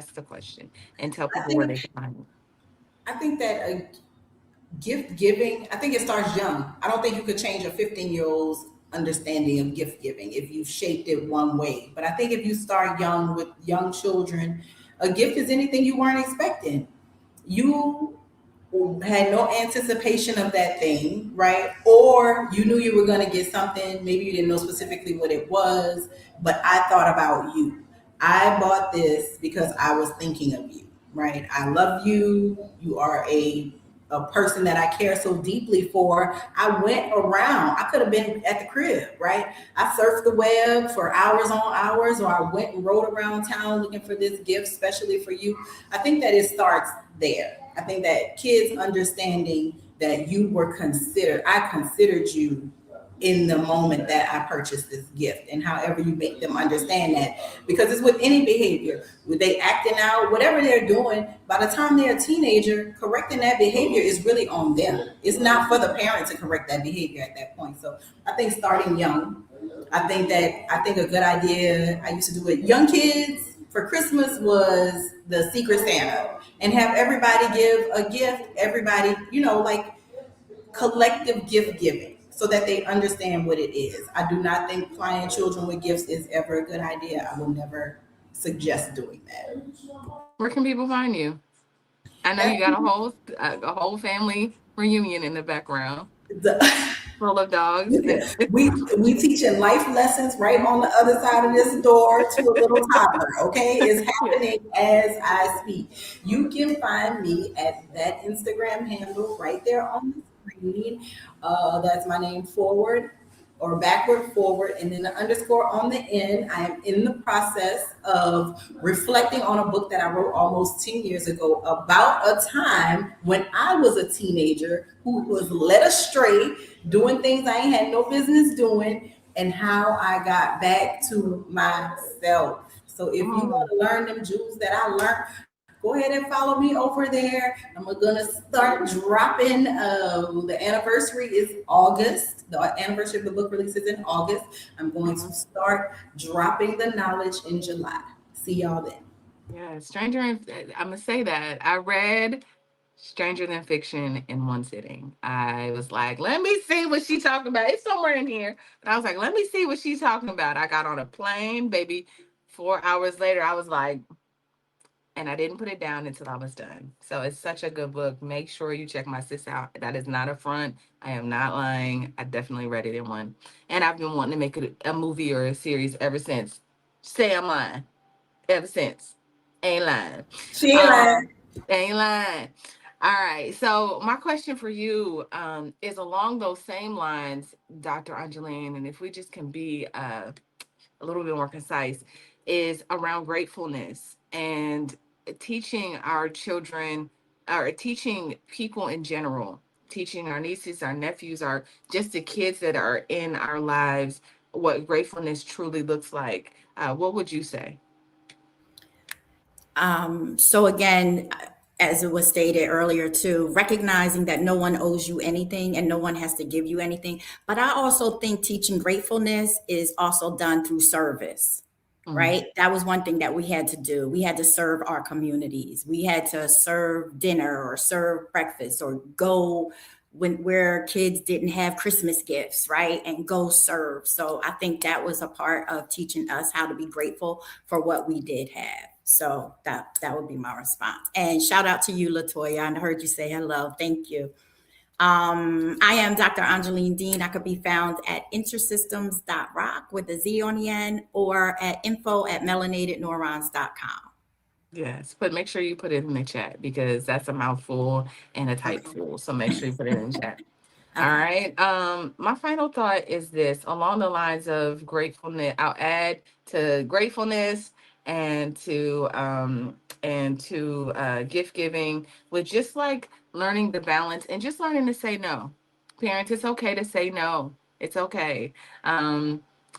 That's the question. And tell I people where they think can find you. I think that gift giving, I think it starts young. I don't think you could change a 15-year-old's understanding of gift giving if you shaped it one way. But I think if you start young with young children, a gift is anything you weren't expecting. You had no anticipation of that thing, right? Or you knew you were going to get something. Maybe you didn't know specifically what it was, but I thought about you. I bought this because I was thinking of you, right? I love you. You are a person that I care so deeply for. I went around. I could have been at the crib, right? I surfed the web for hours on hours, or I went and rode around town looking for this gift, especially for you. I think that it starts there. I think that kids understanding that you were considered, I considered you in the moment that I purchased this gift, and however you make them understand that. Because it's with any behavior, with they acting out, whatever they're doing, by the time they're a teenager, correcting that behavior is really on them. It's not for the parent to correct that behavior at that point. So I think starting young, I think a good idea I used to do with young kids for Christmas was the Secret Santa, and have everybody give a gift, everybody, like collective gift giving, so that they understand what it is. I do not think plying children with gifts is ever a good idea. I will never suggest doing that. Where can people find you? I know you That got a whole family reunion in the background the, full of dogs. listen, we teaching life lessons right on the other side of this door to a little toddler. Okay, it's Yeah. happening as I speak. You can find me at that Instagram handle right there on the screen. That's my name, forward or backward forward, and then the underscore on the end. I am in the process of reflecting on a book that I wrote almost 10 years ago about a time when I was a teenager who was led astray, doing things I ain't had no business doing, and how I got back to myself. So if you want Oh, to learn them jewels that I learned, go ahead and follow me over there. I'm gonna start dropping. The anniversary is August. The anniversary of the book release is in August. I'm going to mhm. start dropping the knowledge in July. See y'all then. Yeah. I'm gonna say that I read Stranger Than Fiction in one sitting. I was like, let me see what she's talking about. It's somewhere in here. But I was like, let me see what she's talking about. I got on a plane, baby. 4 hours later, I was like, and I didn't put it down until I was done. So it's such a good book. Make sure you check my sis out. That is not a front. I am not lying. I definitely read it in one. And I've been wanting to make it a movie or a series ever since. Say I'm lying. Ever since. Ain't lying. She ain't Um, lying. ain't lying. All right. So my question for you is along those same lines, Dr. Angeline, and if we just can be a little bit more concise, is around gratefulness and teaching our children, or teaching people in general, teaching our nieces, our nephews, our just the kids that are in our lives, what gratefulness truly looks like. What would you say? So again, as it was stated earlier too, recognizing that no one owes you anything and no one has to give you anything. But I also think teaching gratefulness is also done through service, Mm, right? That was one thing that we had to do. We had to serve our communities. We had to serve dinner or serve breakfast or go when where kids didn't have Christmas gifts, right? And go serve. So I think that was a part of teaching us how to be grateful for what we did have. So that would be my response. And shout out to you, Latoya. I heard you say hello. Thank you. I am Dr. Angeline Dean. I could be found at intersystems.rock with a Z on the end, or at info@melanatedneurons.com. yes, but make sure you put it in the chat because that's a mouthful and a type Okay. full. So make sure you put it in the chat. All Okay. right. My final thought is this along the lines of gratefulness. I'll add to gratefulness and to gift giving with just like learning the balance and just learning to say no. Parents, it's okay to say no. It's okay.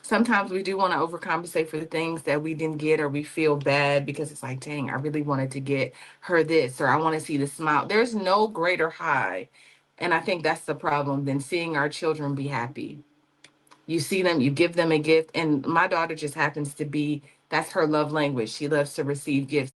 Sometimes we do want to overcompensate for the things that we didn't get, or we feel bad because it's like, dang, I really wanted to get her this, or I want to see the smile. There's no greater high, and I think that's the problem, than seeing our children be happy. You see them, you give them a gift. And my daughter just happens to be, that's her love language. She loves to receive gifts.